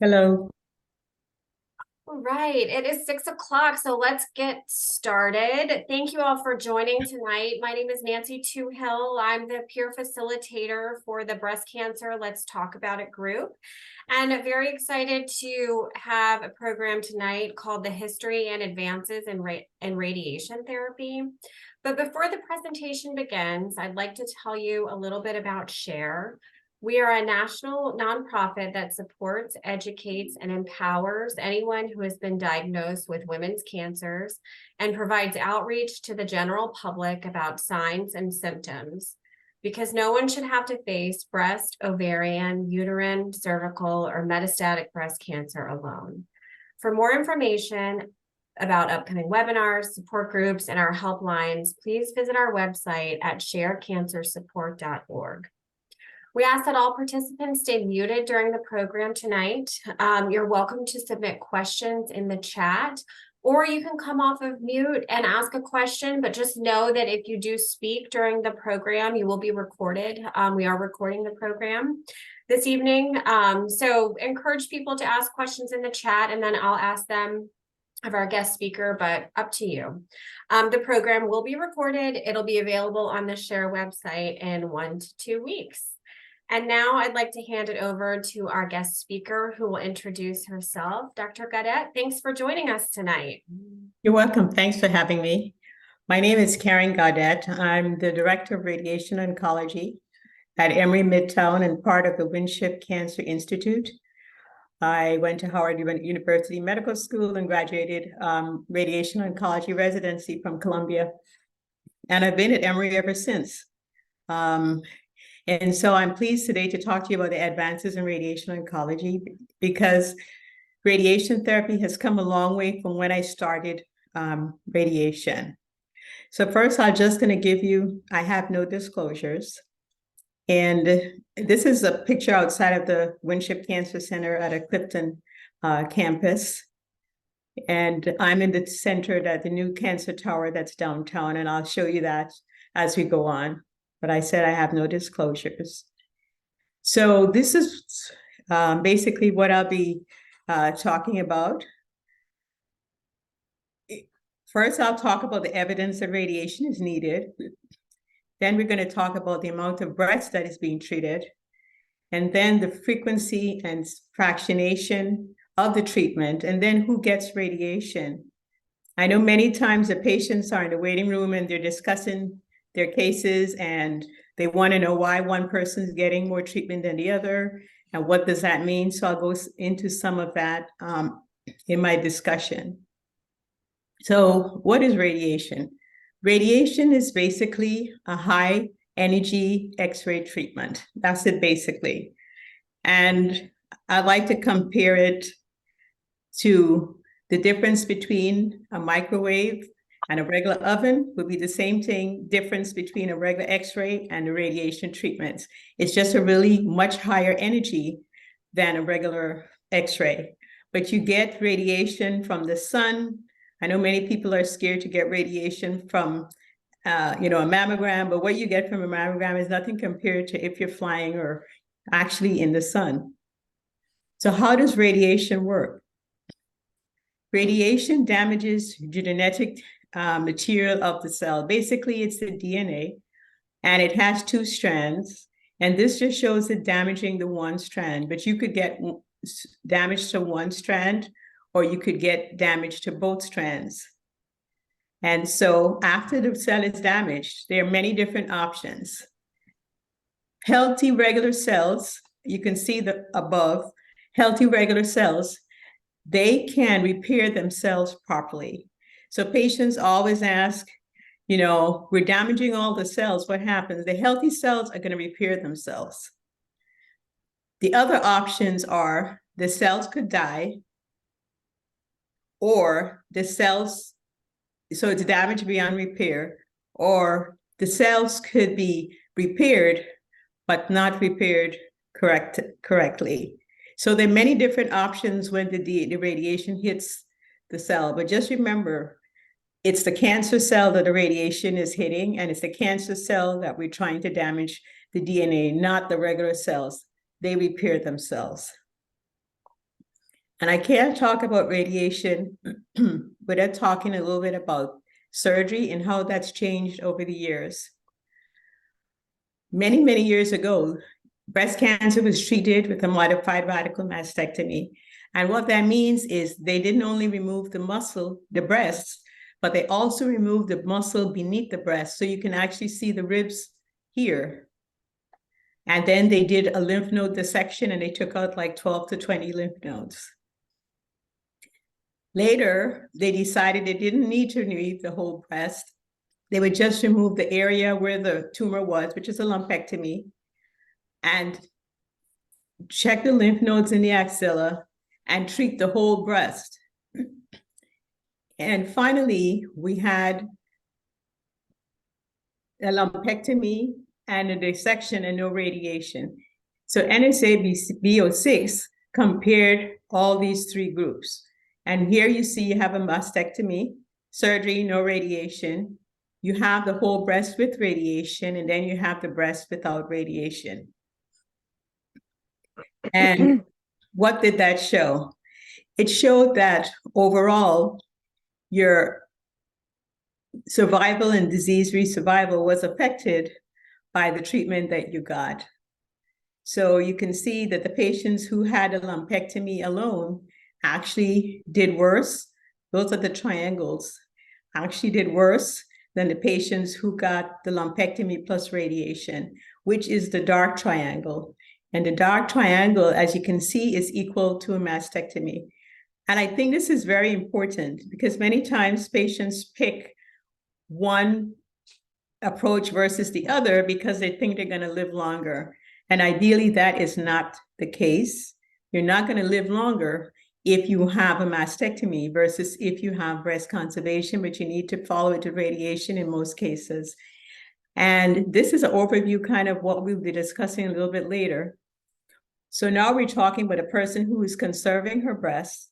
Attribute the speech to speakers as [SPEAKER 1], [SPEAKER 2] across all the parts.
[SPEAKER 1] Hello.
[SPEAKER 2] All right, it is 6 o'clock, so let's get started. Thank you all for joining tonight. My name is Nancy Toohill. I'm the peer facilitator for the Breast Cancer Let's Talk About It group, and very excited to have a program tonight called The History and Advances in Radiation Therapy. But before the presentation begins, I'd like to tell you a little bit about SHARE. We are a national nonprofit that supports, educates, and empowers anyone who has been diagnosed with women's cancers and provides outreach to the general public about signs and symptoms, because no one should have to face breast, ovarian, uterine, cervical, or metastatic breast cancer alone. For more information about upcoming webinars, support groups, and our helplines, please visit our website at sharecancersupport.org. We ask that all participants stay muted during the program tonight. You're welcome to submit questions in the chat, or you can come off of mute and ask a question, but just know that if you do speak during the program, you will be recorded. We are recording the program this evening. So encourage people to ask questions in the chat, and then I'll ask them of our guest speaker, but up to you. The program will be recorded. It'll be available on the SHARE website in 1 to 2 weeks. And now I'd like to hand it over to our guest speaker who will introduce herself, Dr. Godette. Thanks for joining us tonight.
[SPEAKER 1] You're welcome. Thanks for having me. My name is Karen Godette. I'm the Director of Radiation Oncology at Emory Midtown and part of the Winship Cancer Institute. I went to Howard University Medical School and graduated radiation oncology residency from Columbia. And I've been at Emory ever since. And so I'm pleased today to talk to you about the advances in radiation oncology, because radiation therapy has come a long way from when I started radiation. So first, I'm just going to give you, I have no disclosures. And this is a picture outside of the Winship Cancer Center at a Clifton campus. And I'm in the center at the new cancer tower that's downtown, and I'll show you that as we go on. But I said I have no disclosures. So this is basically what I'll be talking about. First, I'll talk about the evidence that radiation is needed. Then we're going to talk about the amount of breast that is being treated, and then the frequency and fractionation of the treatment, and then who gets radiation. I know many times the patients are in the waiting room and they're discussing their cases, and they want to know why one person is getting more treatment than the other, and what does that mean? So I'll go into some of that in my discussion. So what is radiation? Radiation is basically a high energy X-ray treatment. That's it basically. And I like to compare it to the difference between a microwave and a regular oven would be the same thing, difference between a regular X-ray and the radiation treatments. It's just a really much higher energy than a regular X-ray. But you get radiation from the sun. I know many people are scared to get radiation from a mammogram, but what you get from a mammogram is nothing compared to if you're flying or actually in the sun. So how does radiation work? Radiation damages genetic material of the cell. Basically, it's the DNA, and it has 2 strands. And this just shows it damaging the one strand, but you could get damage to one strand, or you could get damage to both strands. And so after the cell is damaged, there are many different options. Healthy regular cells, you can see the above, healthy regular cells, they can repair themselves properly. So patients always ask, we're damaging all the cells, what happens? The healthy cells are going to repair themselves. The other options are the cells could die, or the cells, so it's damaged beyond repair, or the cells could be repaired, but not repaired correctly. So there are many different options when the radiation hits the cell, but just remember, it's the cancer cell that the radiation is hitting, and it's the cancer cell that we're trying to damage the DNA, not the regular cells. They repair themselves. And I can't talk about radiation without talking a little bit about surgery and how that's changed over the years. Many, many years ago, breast cancer was treated with a modified radical mastectomy. And what that means is they didn't only remove the muscle, the breasts, but they also removed the muscle beneath the breast. So you can actually see the ribs here. And then they did a lymph node dissection and they took out like 12 to 20 lymph nodes. Later, they decided they didn't need to remove the whole breast. They would just remove the area where the tumor was, which is a lumpectomy, and check the lymph nodes in the axilla and treat the whole breast. And finally, we had a lumpectomy and a dissection and no radiation. So NSA-B06 compared all these three groups. And here you see you have a mastectomy, surgery, no radiation. You have the whole breast with radiation, and then you have the breast without radiation. And what did that show? It showed that overall, your survival and disease-free survival was affected by the treatment that you got. So you can see that the patients who had a lumpectomy alone actually did worse. Those are the triangles, actually did worse than the patients who got the lumpectomy plus radiation, which is the dark triangle. And the dark triangle, as you can see, is equal to a mastectomy. And I think this is very important because many times patients pick one approach versus the other because they think they're going to live longer. And ideally, that is not the case. You're not going to live longer if you have a mastectomy versus if you have breast conservation, but you need to follow it to radiation in most cases. And this is an overview kind of what we'll be discussing a little bit later. So now we're talking about a person who is conserving her breast,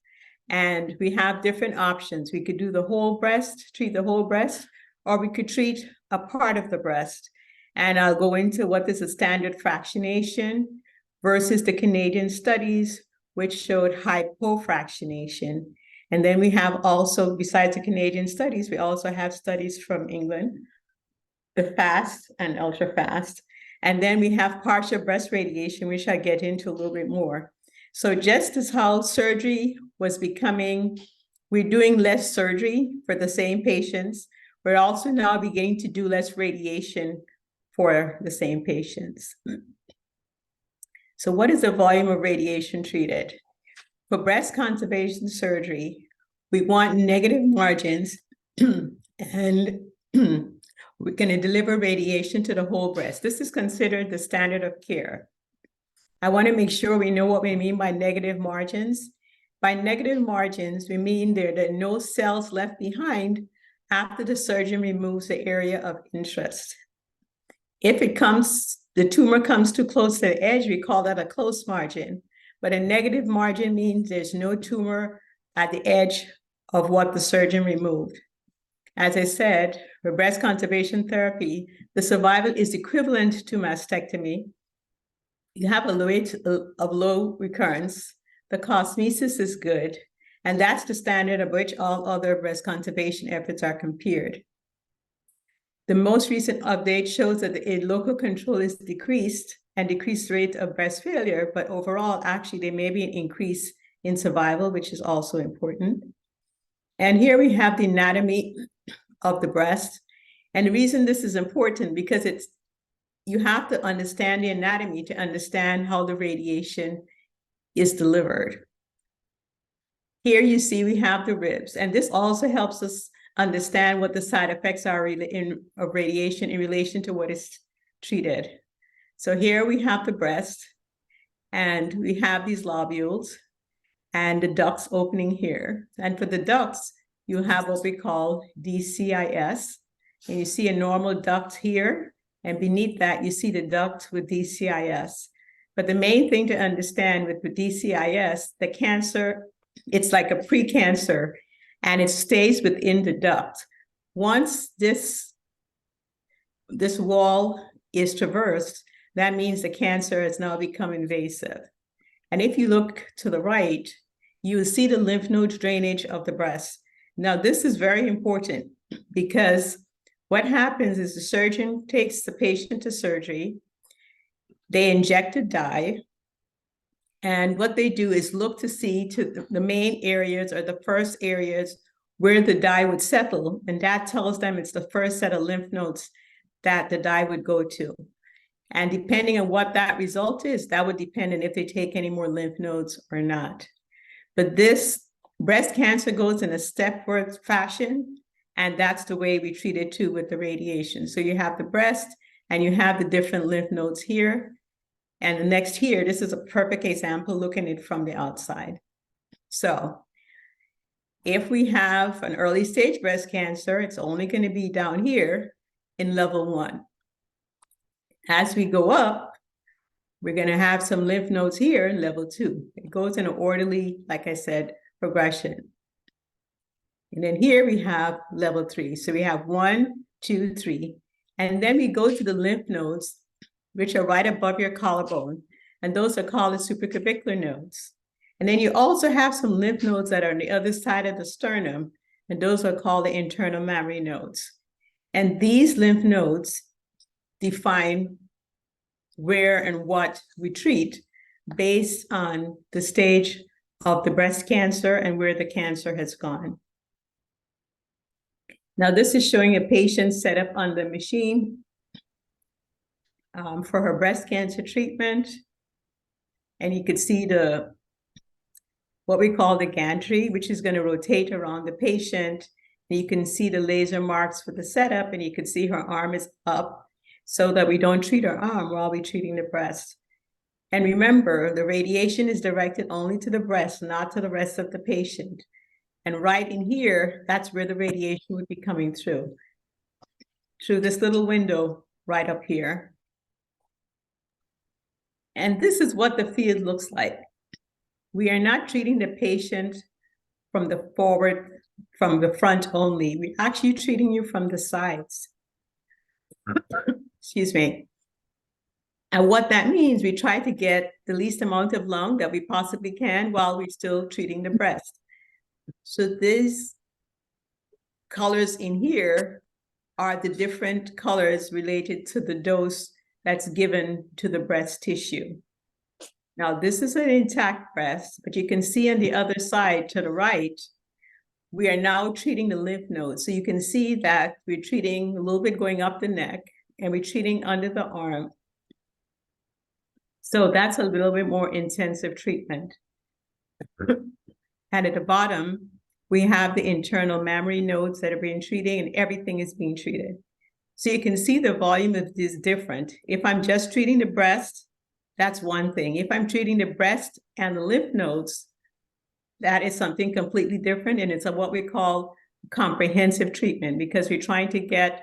[SPEAKER 1] and we have different options. We could do the whole breast, treat the whole breast, or we could treat a part of the breast. And I'll go into what is a standard fractionation versus the Canadian studies, which showed hypofractionation. And then we have also, besides the Canadian studies, we also have studies from England, the fast and ultra fast. And then we have partial breast radiation, which I get into a little bit more. So just as how surgery was becoming, we're doing less surgery for the same patients, we're also now beginning to do less radiation for the same patients. So what is the volume of radiation treated? For breast conservation surgery, we want negative margins and we're going to deliver radiation to the whole breast. This is considered the standard of care. I want to make sure we know what we mean by negative margins. By negative margins, we mean there are no cells left behind after the surgeon removes the area of interest. If the tumor comes too close to the edge, we call that a close margin. But a negative margin means there's no tumor at the edge of what the surgeon removed. As I said, for breast conservation therapy, the survival is equivalent to mastectomy. You have a rate of low recurrence. The cosmesis is good. And that's the standard of which all other breast conservation efforts are compared. The most recent update shows that the local control is decreased and decreased rate of breast failure, but overall, actually, there may be an increase in survival, which is also important. And here we have the anatomy of the breast. And the reason this is important because you have to understand the anatomy to understand how the radiation is delivered. Here you see we have the ribs, and this also helps us understand what the side effects are of radiation in relation to what is treated. So here we have the breast, and we have these lobules and the ducts opening here. And for the ducts, you have what we call DCIS, and you see a normal duct here, and beneath that, you see the duct with DCIS. But the main thing to understand with the DCIS, the cancer, it's like a precancer, and it stays within the duct. Once this wall is traversed, that means the cancer has now become invasive. And if you look to the right, you will see the lymph node drainage of the breast. Now, this is very important because what happens is the surgeon takes the patient to surgery, they inject a dye, and what they do is look to see to the main areas or the first areas where the dye would settle, and that tells them it's the first set of lymph nodes that the dye would go to. And depending on what that result is, that would depend on if they take any more lymph nodes or not. But this breast cancer goes in a stepward fashion, and that's the way we treat it too with the radiation. So you have the breast and you have the different lymph nodes here. And the next here, this is a perfect example looking at it from the outside. So if we have an early stage breast cancer, it's only going to be down here in level 1. As we go up, we're going to have some lymph nodes here in level 2. It goes in an orderly, like I said, progression. And then here we have level 3. So we have 1, 2, 3. And then we go to the lymph nodes, which are right above your collarbone. And those are called the supraclavicular nodes. And then you also have some lymph nodes that are on the other side of the sternum. And those are called the internal mammary nodes. And these lymph nodes define where and what we treat based on the stage of the breast cancer and where the cancer has gone. Now, this is showing a patient set up on the machine for her breast cancer treatment. And you could see what we call the gantry, which is going to rotate around the patient. And you can see the laser marks for the setup, and you can see her arm is up so that we don't treat her arm while we're treating the breast. And remember, the radiation is directed only to the breast, not to the rest of the patient. And right in here, that's where the radiation would be coming through this little window right up here. And this is what the field looks like. We are not treating the patient from the front only. We're actually treating you from the sides. Excuse me. And what that means, we try to get the least amount of lung that we possibly can while we're still treating the breast. So these colors in here are the different colors related to the dose that's given to the breast tissue. Now, this is an intact breast, but you can see on the other side to the right, we are now treating the lymph nodes. So you can see that we're treating a little bit going up the neck, and we're treating under the arm. So that's a little bit more intensive treatment. And at the bottom, we have the internal mammary nodes that are being treated, and everything is being treated. So you can see the volume of this is different. If I'm just treating the breast, that's one thing. If I'm treating the breast and the lymph nodes, that is something completely different. And it's what we call comprehensive treatment, because we're trying to get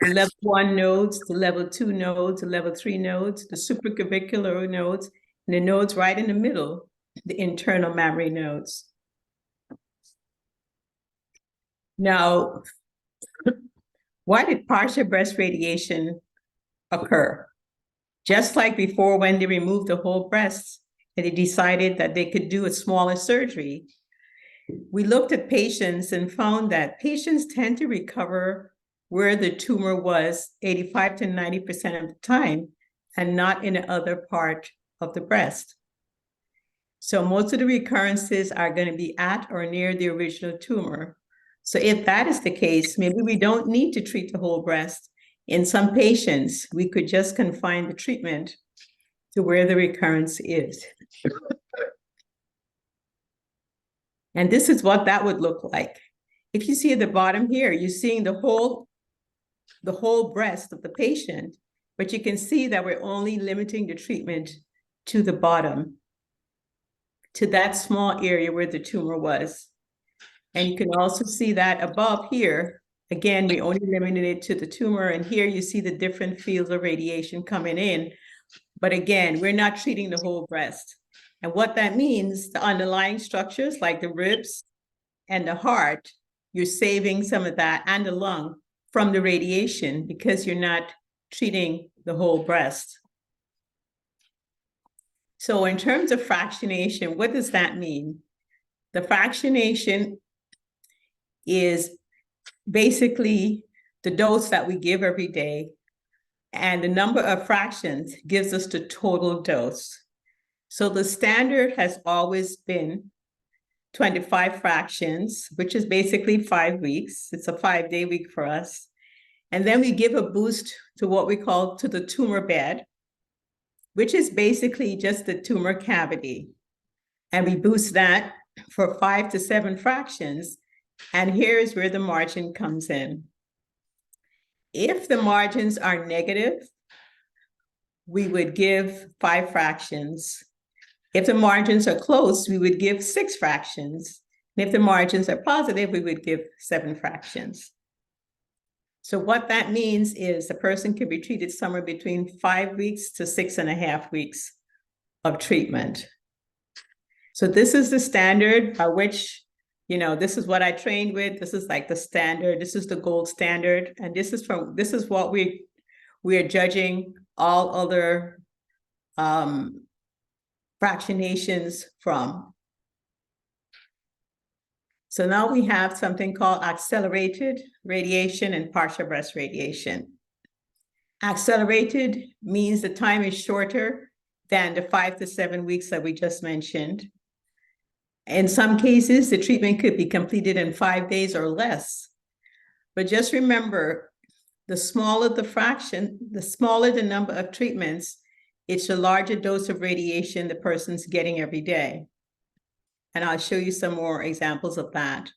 [SPEAKER 1] the level 1 nodes, the level 2 nodes, the level 3 nodes, the supraclavicular nodes, and the nodes right in the middle, the internal mammary nodes. Now, why did partial breast radiation occur? Just like before, when they removed the whole breast and they decided that they could do a smaller surgery, we looked at patients and found that patients tend to recover where the tumor was 85 to 90% of the time, and not in the other part of the breast. So most of the recurrences are going to be at or near the original tumor. So if that is the case, maybe we don't need to treat the whole breast. In some patients, we could just confine the treatment to where the recurrence is. And this is what that would look like. If you see at the bottom here, you're seeing the whole breast of the patient, but you can see that we're only limiting the treatment to the bottom, to that small area where the tumor was. And you can also see that above here, again, we only limited it to the tumor, and here you see the different fields of radiation coming in. But again, we're not treating the whole breast. And what that means, the underlying structures like the ribs and the heart, you're saving some of that, and the lung, from the radiation, because you're not treating the whole breast. So in terms of fractionation, what does that mean? The fractionation is basically the dose that we give every day, and the number of fractions gives us the total dose. So the standard has always been 25 fractions, which is basically 5 weeks. It's a 5-day week for us. And then we give a boost to what we call to the tumor bed, which is basically just the tumor cavity. And we boost that for 5 to 7 fractions. And here's where the margin comes in. If the margins are negative, we would give 5 fractions. If the margins are close, we would give 6 fractions. And if the margins are positive, we would give 7 fractions. So what that means is the person can be treated somewhere between 5 weeks to 6.5 weeks of treatment. So this is the standard by which, this is what I trained with. This is like the standard. This is the gold standard. And this is what we are judging all other fractionations from. So now we have something called accelerated radiation and partial breast radiation. Accelerated means the time is shorter than the 5 to 7 weeks that we just mentioned. In some cases, the treatment could be completed in 5 days or less. But just remember, the smaller the fraction, the smaller the number of treatments, it's a larger dose of radiation the person's getting every day. And I'll show you some more examples of that.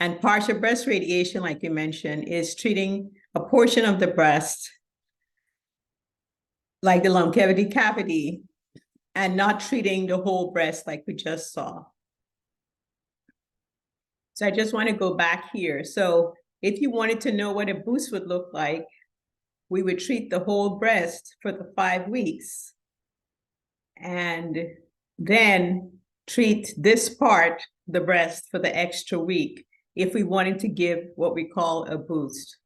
[SPEAKER 1] And partial breast radiation, like you mentioned, is treating a portion of the breast, like the lung cavity, and not treating the whole breast like we just saw. So I just want to go back here. So if you wanted to know what a boost would look like, we would treat the whole breast for the 5 weeks and then treat this part, the breast, for the extra week if we wanted to give what we call a boost.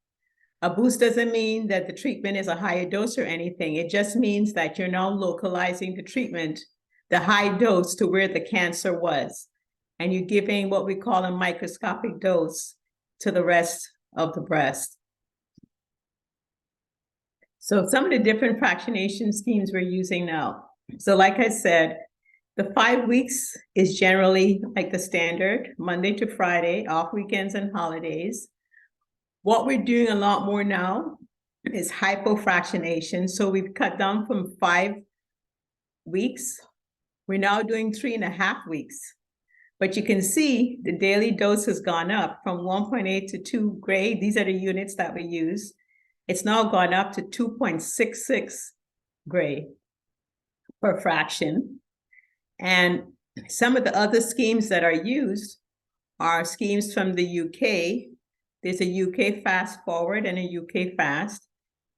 [SPEAKER 1] A boost doesn't mean that the treatment is a higher dose or anything. It just means that you're now localizing the treatment, the high dose, to where the cancer was. And you're giving what we call a microscopic dose to the rest of the breast. So some of the different fractionation schemes we're using now. So like I said, the 5 weeks is generally like the standard, Monday to Friday, off weekends and holidays. What we're doing a lot more now is hypofractionation. So we've cut down from 5 weeks. We're now doing 3.5 weeks. But you can see the daily dose has gone up from 1.8 to 2 gray. These are the units that we use. It's now gone up to 2.66 gray per fraction. And some of the other schemes that are used are schemes from the UK. There's a UK fast forward and a UK fast.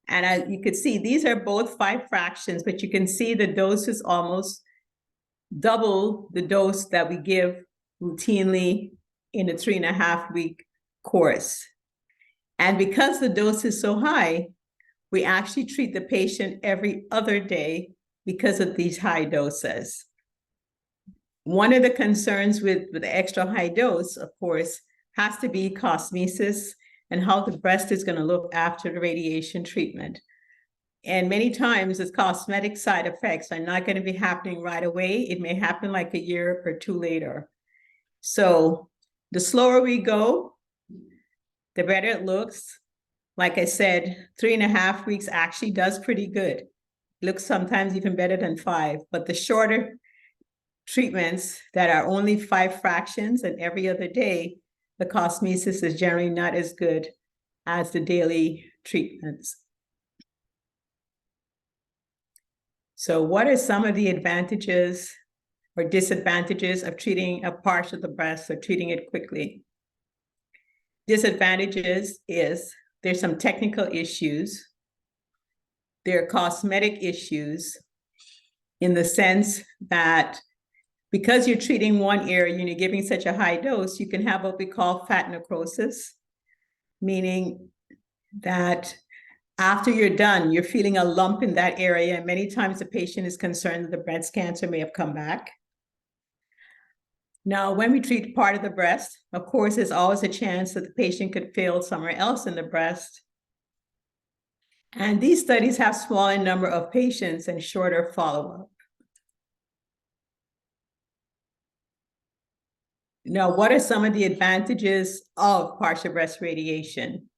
[SPEAKER 1] And as you can see, these are both 5 fractions, but you can see the dose is almost double the dose that we give routinely in a 3.5 week course. And because the dose is so high, we actually treat the patient every other day because of these high doses. One of the concerns with the extra high dose, of course, has to be cosmesis and how the breast is going to look after the radiation treatment. And many times the cosmetic side effects are not going to be happening right away. It may happen like a year or 2 later. So the slower we go, the better it looks. Like I said, 3.5 weeks actually does pretty good. It looks sometimes even better than 5, but the shorter treatments that are only 5 fractions and every other day, the cosmesis is generally not as good as the daily treatments. So what are some of the advantages or disadvantages of treating a part of the breast or treating it quickly? Disadvantages is there's some technical issues. There are cosmetic issues in the sense that because you're treating one area and you're giving such a high dose, you can have what we call fat necrosis, meaning that after you're done, you're feeling a lump in that area. And many times the patient is concerned that the breast cancer may have come back. Now, when we treat part of the breast, of course, there's always a chance that the patient could fail somewhere else in the breast. And these studies have smaller number of patients and shorter follow-up. Now, what are some of the advantages of partial breast radiation?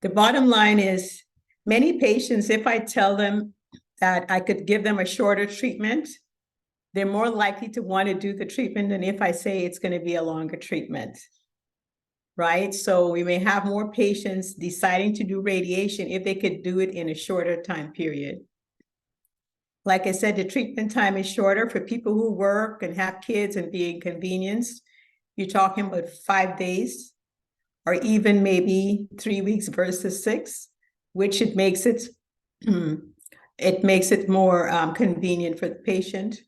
[SPEAKER 1] The bottom line is many patients, if I tell them that I could give them a shorter treatment, they're more likely to want to do the treatment than if I say it's going to be a longer treatment, right? So we may have more patients deciding to do radiation if they could do it in a shorter time period. Like I said, the treatment time is shorter for people who work and have kids and be inconvenienced. You're talking about 5 days or even maybe 3 weeks versus 6, which it makes it more convenient for the patient.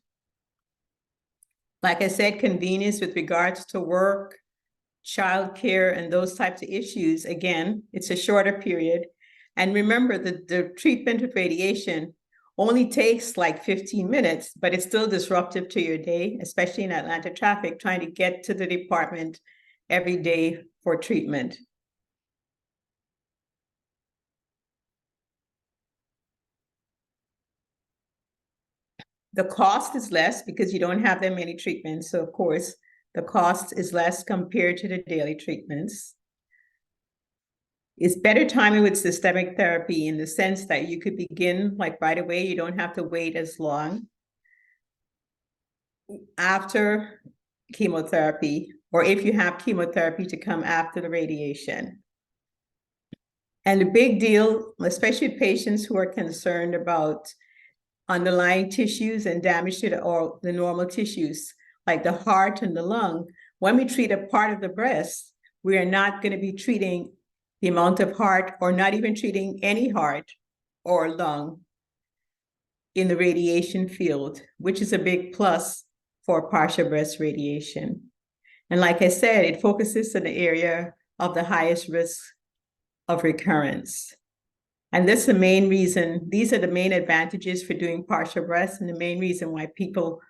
[SPEAKER 1] Like I said, convenience with regards to work, childcare, and those types of issues. Again, it's a shorter period. And remember that the treatment with radiation only takes like 15 minutes, but it's still disruptive to your day, especially in Atlanta traffic, trying to get to the department every day for treatment. The cost is less because you don't have that many treatments. So of course, the cost is less compared to the daily treatments. It's better timing with systemic therapy in the sense that you could begin like right away. You don't have to wait as long after chemotherapy, or if you have chemotherapy to come after the radiation. And the big deal, especially patients who are concerned about underlying tissues and damage to the normal tissues, like the heart and the lung, when we treat a part of the breast, we are not going to be treating the amount of heart or not even treating any heart or lung in the radiation field, which is a big plus for partial breast radiation. And like I said, it focuses on the area of the highest risk of recurrence. And that's the main reason, these are the main advantages for doing partial breast and the main reason why people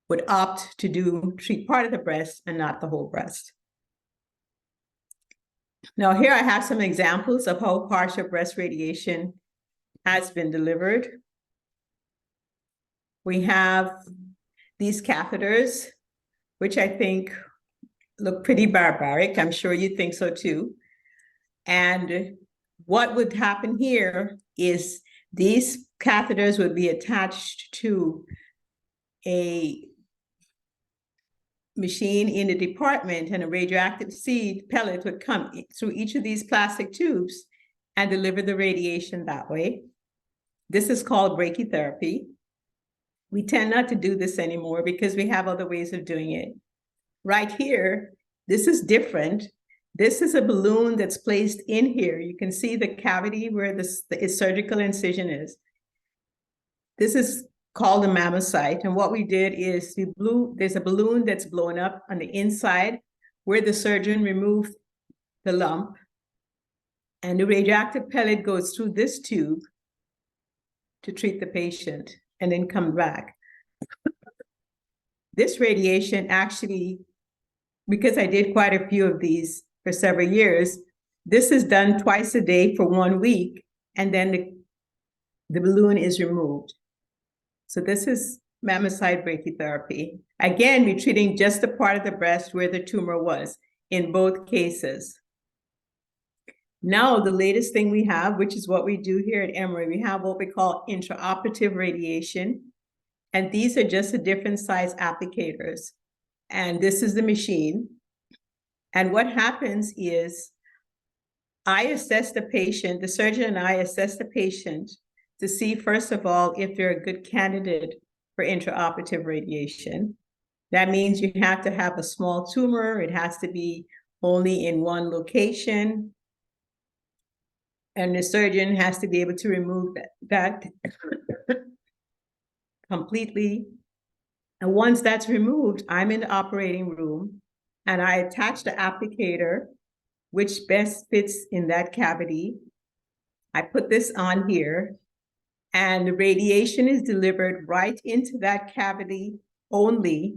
[SPEAKER 1] would opt to treat part of the breast and not the whole breast. Now here I have some examples of how partial breast radiation has been delivered. We have these catheters, which I think look pretty barbaric. I'm sure you think so too. And what would happen here is these catheters would be attached to a machine in the department, and a radioactive seed pellet would come through each of these plastic tubes and deliver the radiation that way. This is called brachytherapy. We tend not to do this anymore because we have other ways of doing it. Right here, this is different. This is a balloon that's placed in here. You can see the cavity where the surgical incision is. This is called a mammocyte. And what we did is there's a balloon that's blown up on the inside where the surgeon removed the lump. And the radioactive pellet goes through this tube to treat the patient and then come back. This radiation actually, because I did quite a few of these for several years, this is done twice a day for 1 week, and then the balloon is removed. So this is mammocyte brachytherapy. Again, we're treating just the part of the breast where the tumor was in both cases. Now, the latest thing we have, which is what we do here at Emory, we have what we call intraoperative radiation. And these are just the different size applicators. And this is the machine. And what happens is I assess the patient, the surgeon and I assess the patient to see, first of all, if they're a good candidate for intraoperative radiation. That means you have to have a small tumor. It has to be only in one location. And the surgeon has to be able to remove that completely. And once that's removed, I'm in the operating room and I attach the applicator, which best fits in that cavity. I put this on here, and the radiation is delivered right into that cavity only,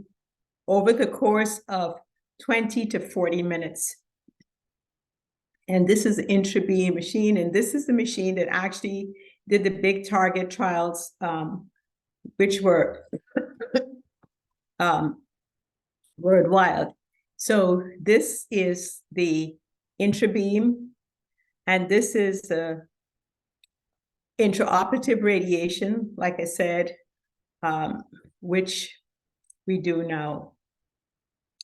[SPEAKER 1] over the course of 20 to 40 minutes. And this is the intrabeam machine, and this is the machine that actually did the big target trials, which were worldwide. So this is the intrabeam, and this is the intraoperative radiation, like I said, which we do now.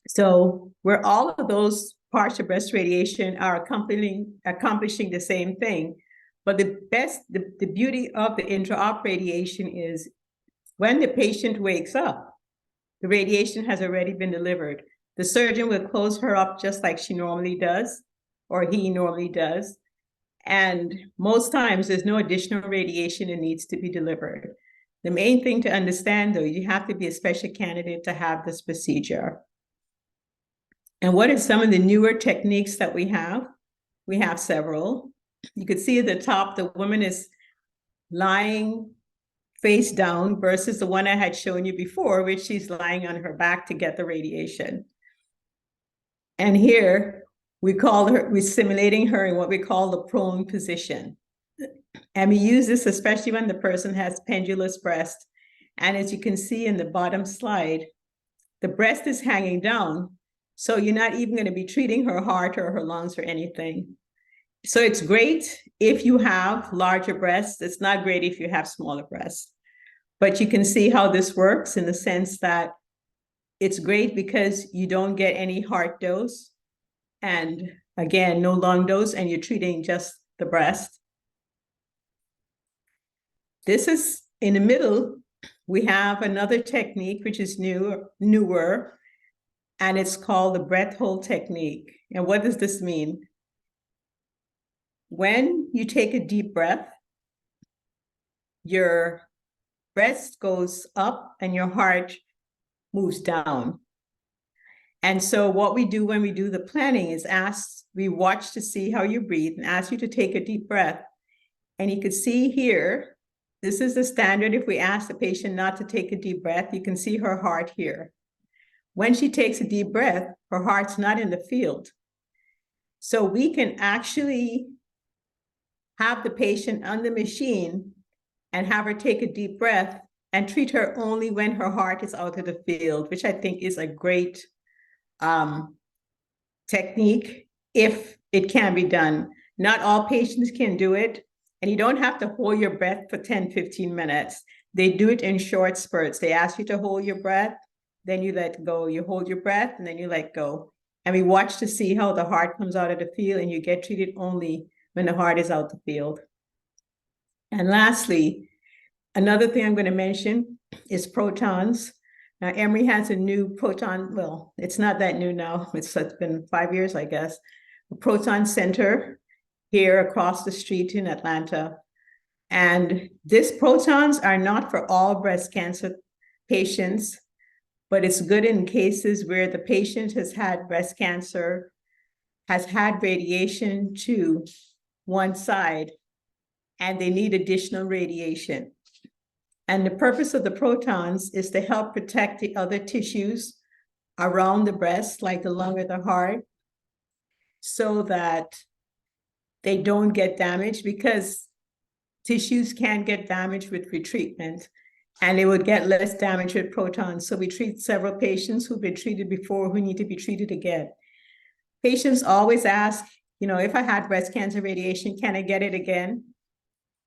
[SPEAKER 1] So where all of those parts of breast radiation are accomplishing the same thing, but the beauty of the intraop radiation is when the patient wakes up, the radiation has already been delivered. The surgeon will close her up just like she normally does, or he normally does. And most times there's no additional radiation that needs to be delivered. The main thing to understand, though, you have to be a special candidate to have this procedure. And what are some of the newer techniques that we have? We have several. You could see at the top, the woman is lying face down versus the one I had shown you before, which she's lying on her back to get the radiation. And here we're simulating her in what we call the prone position. And we use this especially when the person has pendulous breast. And as you can see in the bottom slide, the breast is hanging down. So you're not even going to be treating her heart or her lungs or anything. So it's great if you have larger breasts. It's not great if you have smaller breasts. But you can see how this works in the sense that it's great because you don't get any heart dose. And again, no lung dose, and you're treating just the breast. This is in the middle. We have another technique, which is newer, and it's called the breath hold technique. And what does this mean? When you take a deep breath, your breast goes up and your heart moves down. And so what we do when we do the planning is we watch to see how you breathe and ask you to take a deep breath. And you can see here, this is the standard. If we ask the patient not to take a deep breath, you can see her heart here. When she takes a deep breath, her heart's not in the field. So we can actually have the patient on the machine and have her take a deep breath and treat her only when her heart is out of the field, which I think is a great technique if it can be done. Not all patients can do it, and you don't have to hold your breath for 10, 15 minutes. They do it in short spurts. They ask you to hold your breath, then you let go. You hold your breath, and then you let go. And we watch to see how the heart comes out of the field, and you get treated only when the heart is out the field. And lastly, another thing I'm going to mention is protons. Now, Emory has a new proton, well, it's not that new now. It's been 5 years, I guess. A proton center here across the street in Atlanta. And these protons are not for all breast cancer patients, but it's good in cases where the patient has had breast cancer, has had radiation to one side, and they need additional radiation. And the purpose of the protons is to help protect the other tissues around the breast, like the lung or the heart, so that they don't get damaged, because tissues can get damaged with retreatment, and they would get less damage with protons. So we treat several patients who've been treated before who need to be treated again. Patients always ask, if I had breast cancer radiation, can I get it again?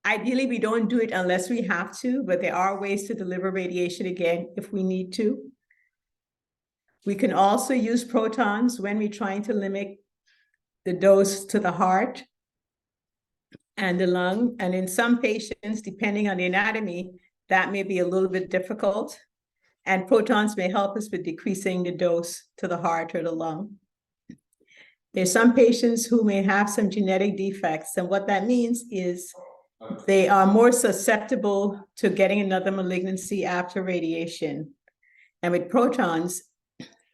[SPEAKER 1] Ideally, we don't do it unless we have to, but there are ways to deliver radiation again if we need to. We can also use protons when we're trying to limit the dose to the heart and the lung. And in some patients, depending on the anatomy, that may be a little bit difficult. And protons may help us with decreasing the dose to the heart or the lung. There's some patients who may have some genetic defects. And what that means is they are more susceptible to getting another malignancy after radiation. And with protons,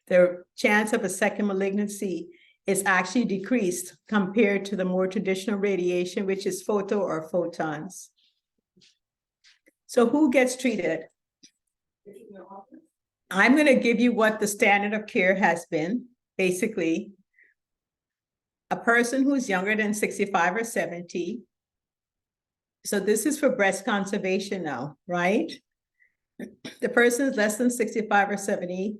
[SPEAKER 1] the chance of a second malignancy is actually decreased compared to the more traditional radiation, which is photo or photons. So who gets treated? I'm going to give you what the standard of care has been. Basically, a person who's younger than 65 or 70. So this is for breast conservation now, right? The person is less than 65 or 70.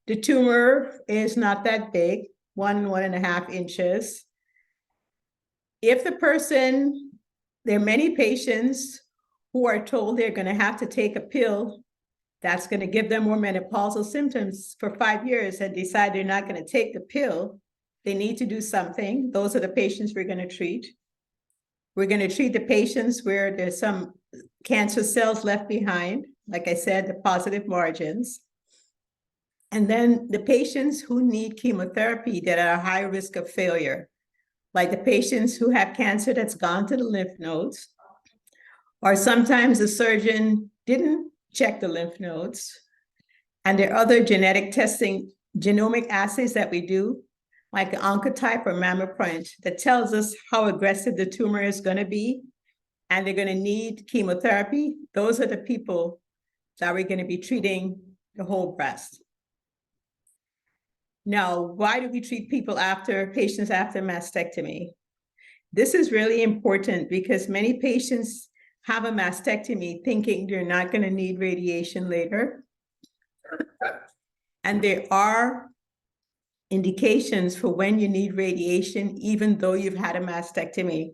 [SPEAKER 1] The tumor is not that big, 1.5 inches. If the person, there are many patients who are told they're going to have to take a pill that's going to give them more menopausal symptoms for 5 years and decide they're not going to take the pill. They need to do something. Those are the patients we're going to treat. We're going to treat the patients where there's some cancer cells left behind, like I said, the positive margins. And then the patients who need chemotherapy that are high risk of failure, like the patients who have cancer that's gone to the lymph nodes, or sometimes the surgeon didn't check the lymph nodes. And there are other genetic testing, genomic assays that we do, like an oncotype or mammoprint, that tells us how aggressive the tumor is going to be, and they're going to need chemotherapy. Those are the people that we're going to be treating the whole breast. Now, why do we treat patients after mastectomy? This is really important because many patients have a mastectomy thinking they're not going to need radiation later. And there are indications for when you need radiation, even though you've had a mastectomy.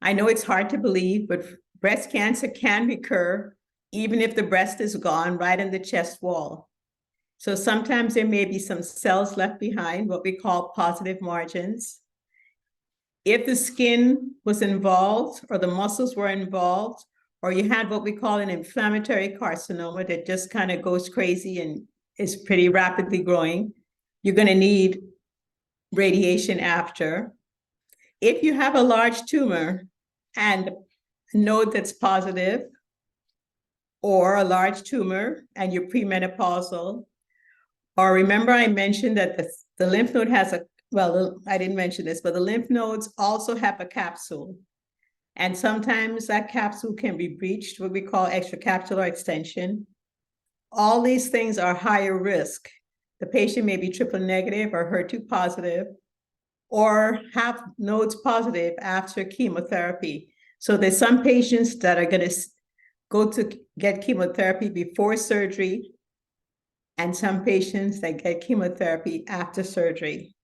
[SPEAKER 1] I know it's hard to believe, but breast cancer can recur even if the breast is gone right in the chest wall. So sometimes there may be some cells left behind, what we call positive margins. If the skin was involved or the muscles were involved, or you had what we call an inflammatory carcinoma that just kind of goes crazy and is pretty rapidly growing, you're going to need radiation after. If you have a large tumor and a node that's positive, or a large tumor and you're premenopausal, or remember I mentioned that the lymph node has I didn't mention this, but the lymph nodes also have a capsule. And sometimes that capsule can be breached, what we call extracapsular extension. All these things are higher risk. The patient may be triple negative or HER2 positive, or have nodes positive after chemotherapy. So there's some patients that are going to go to get chemotherapy before surgery, and some patients that get chemotherapy after surgery.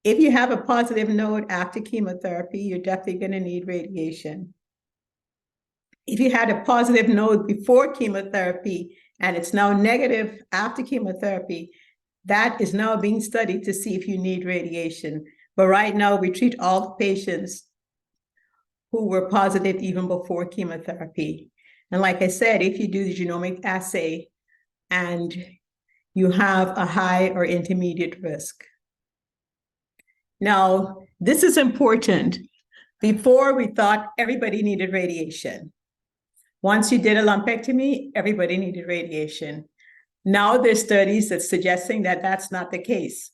[SPEAKER 1] If you have a positive node after chemotherapy, you're definitely going to need radiation. If you had a positive node before chemotherapy and it's now negative after chemotherapy, that is now being studied to see if you need radiation. But right now, we treat all the patients who were positive even before chemotherapy. And like I said, if you do the genomic assay and you have a high or intermediate risk. Now, this is important. Before, we thought everybody needed radiation. Once you did a lumpectomy, everybody needed radiation. Now there's studies that's suggesting that that's not the case.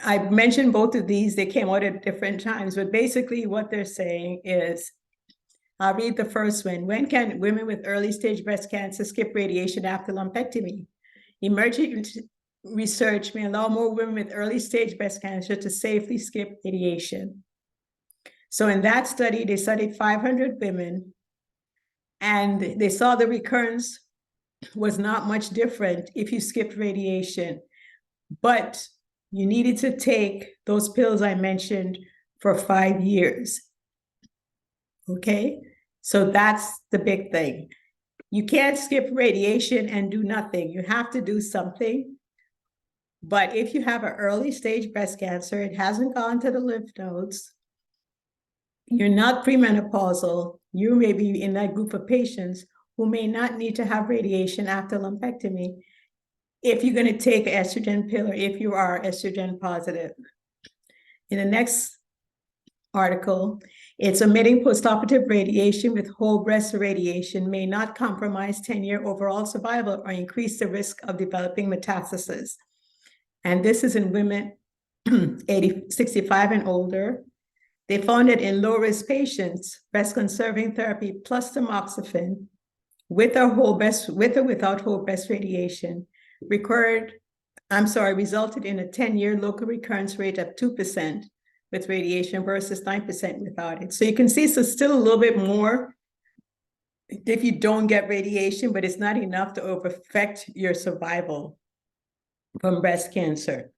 [SPEAKER 1] I've mentioned both of these, they came out at different times, but basically what they're saying is, I'll read the first one. When can women with early stage breast cancer skip radiation after lumpectomy? Emerging research may allow more women with early stage breast cancer to safely skip radiation. So in that study, they studied 500 women, and they saw the recurrence was not much different if you skipped radiation, but you needed to take those pills I mentioned for 5 years. Okay, so that's the big thing. You can't skip radiation and do nothing. You have to do something. But if you have an early stage breast cancer, it hasn't gone to the lymph nodes, you're not premenopausal, you may be in that group of patients who may not need to have radiation after lumpectomy if you're going to take an estrogen pill or if you are estrogen positive. In the next article, it's omitting postoperative radiation with whole breast irradiation may not compromise 10-year overall survival or increase the risk of developing metastasis. And this is in women 65 and older. They found that in low-risk patients, breast-conserving therapy plus tamoxifen with or without whole breast radiation resulted in a 10-year local recurrence rate of 2% with radiation versus 9% without it. So you can see, so still a little bit more if you don't get radiation, but it's not enough to affect your survival from breast cancer.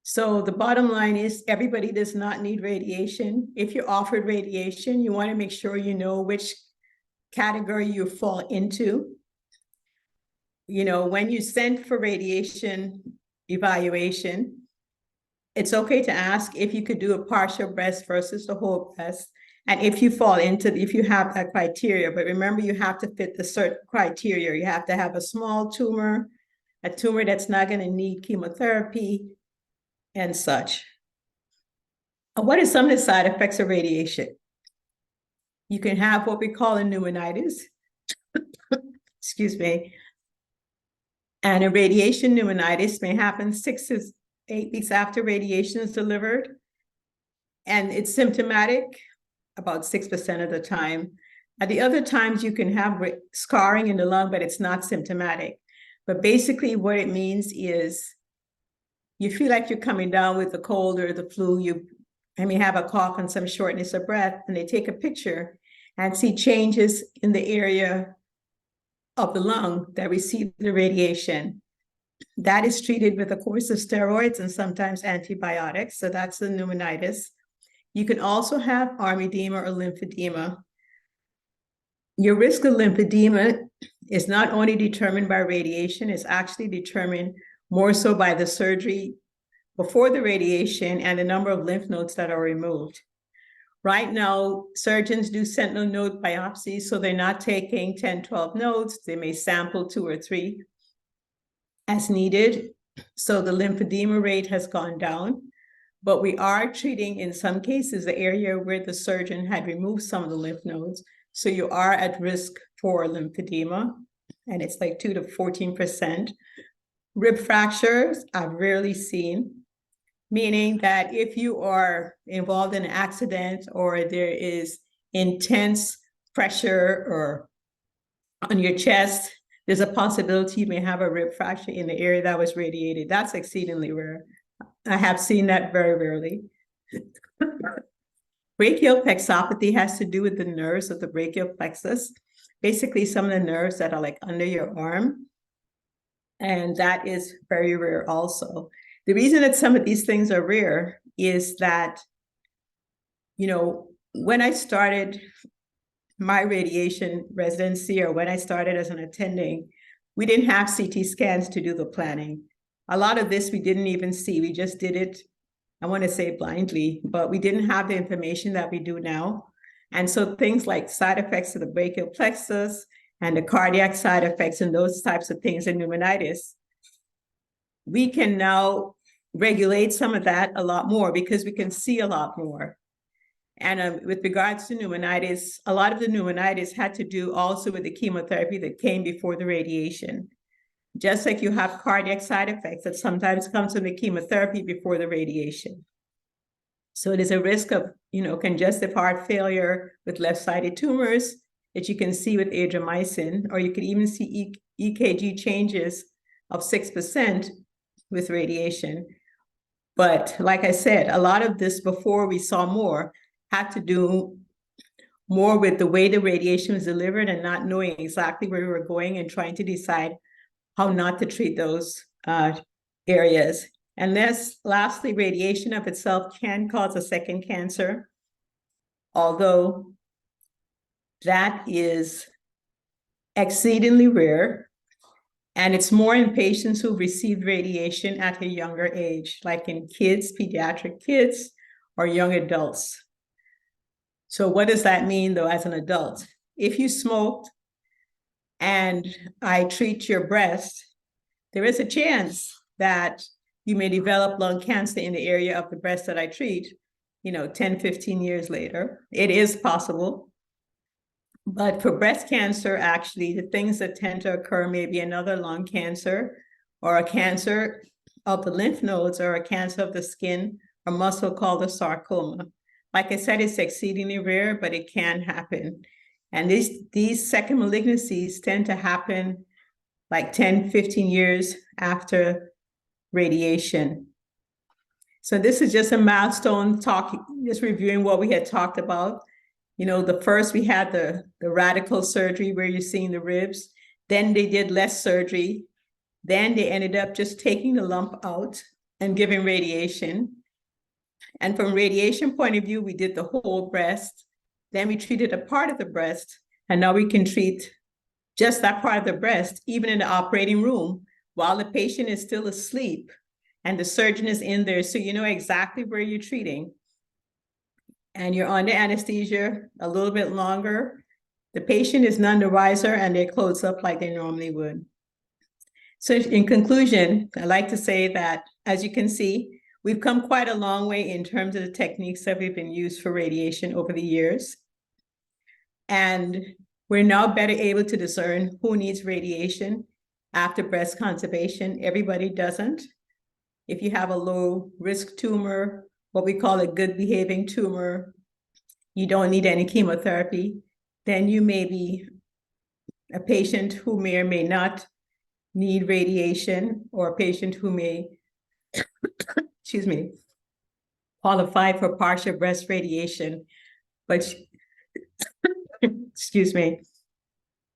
[SPEAKER 1] So the bottom line is everybody does not need radiation. If you're offered radiation, you want to make sure you know which category you fall into. You know, when you send for radiation evaluation, it's okay to ask if you could do a partial breast versus the whole breast. And if you fall into, if you have that criteria, but remember, you have to fit the certain criteria. You have to have a small tumor, a tumor that's not going to need chemotherapy and such. What are some of the side effects of radiation? You can have what we call a pneumonitis, excuse me. And a radiation pneumonitis may happen 6 to 8 weeks after radiation is delivered. And it's symptomatic about 6% of the time. At the other times, you can have scarring in the lung, but it's not symptomatic. But basically what it means is you feel like you're coming down with the cold or the flu, you may have a cough and some shortness of breath, and they take a picture and see changes in the area of the lung that received the radiation. That is treated with a course of steroids and sometimes antibiotics. So that's the pneumonitis. You can also have arm edema or lymphedema. Your risk of lymphedema is not only determined by radiation, it's actually determined more so by the surgery before the radiation and the number of lymph nodes that are removed. Right now, surgeons do sentinel node biopsies, so they're not taking 10, 12 nodes. They may sample 2 or 3 as needed. So the lymphedema rate has gone down, but we are treating, in some cases, the area where the surgeon had removed some of the lymph nodes. So you are at risk for lymphedema, and it's like 2 to 14%. Rib fractures I've rarely seen, meaning that if you are involved in an accident or there is intense pressure or on your chest, there's a possibility you may have a rib fracture in the area that was radiated. That's exceedingly rare. I have seen that very rarely. Brachial plexopathy has to do with the nerves of the brachial plexus, basically some of the nerves that are like under your arm. And that is very rare also. The reason that some of these things are rare is that, you know, when I started my radiation residency or when I started as an attending, we didn't have CT scans to do the planning. A lot of this we didn't even see. We just did it, I want to say blindly, but we didn't have the information that we do now. And so things like side effects of the brachial plexus and the cardiac side effects and those types of things in pneumonitis, we can now regulate some of that a lot more because we can see a lot more. And with regards to pneumonitis, a lot of the pneumonitis had to do also with the chemotherapy that came before the radiation. Just like you have cardiac side effects that sometimes comes from the chemotherapy before the radiation. So it is a risk of, you know, congestive heart failure with left-sided tumors that you can see with adriamycin, or you can even see EKG changes of 6% with radiation. But like I said, a lot of this before we saw more had to do more with the way the radiation was delivered and not knowing exactly where we were going and trying to decide how not to treat those areas. And lastly, radiation of itself can cause a second cancer, although that is exceedingly rare. And it's more in patients who received radiation at a younger age, like in kids, pediatric kids, or young adults. So what does that mean, though, as an adult? If you smoked and I treat your breast, there is a chance that you may develop lung cancer in the area of the breast that I treat, 10, 15 years later. It is possible. But for breast cancer, actually, the things that tend to occur may be another lung cancer or a cancer of the lymph nodes or a cancer of the skin or muscle called a sarcoma. Like I said, it's exceedingly rare, but it can happen. And these second malignancies tend to happen like 10, 15 years after radiation. So this is just a milestone talk, just reviewing what we had talked about. You know, the first we had the radical surgery where you're seeing the ribs. Then they did less surgery. Then they ended up just taking the lump out and giving radiation. And from radiation point of view, we did the whole breast. Then we treated a part of the breast. And now we can treat just that part of the breast, even in the operating room, while the patient is still asleep and the surgeon is in there. So you know exactly where you're treating. And you're under anesthesia a little bit longer. The patient is none the wiser and they're closed up like they normally would. So in conclusion, I'd like to say that, as you can see, we've come quite a long way in terms of the techniques that we've been used for radiation over the years. And we're now better able to discern who needs radiation after breast conservation. Everybody doesn't. If you have a low risk tumor, what we call a good behaving tumor, you don't need any chemotherapy, then you may be a patient who may or may not need radiation, or a patient who may, excuse me, qualify for partial breast radiation, but excuse me,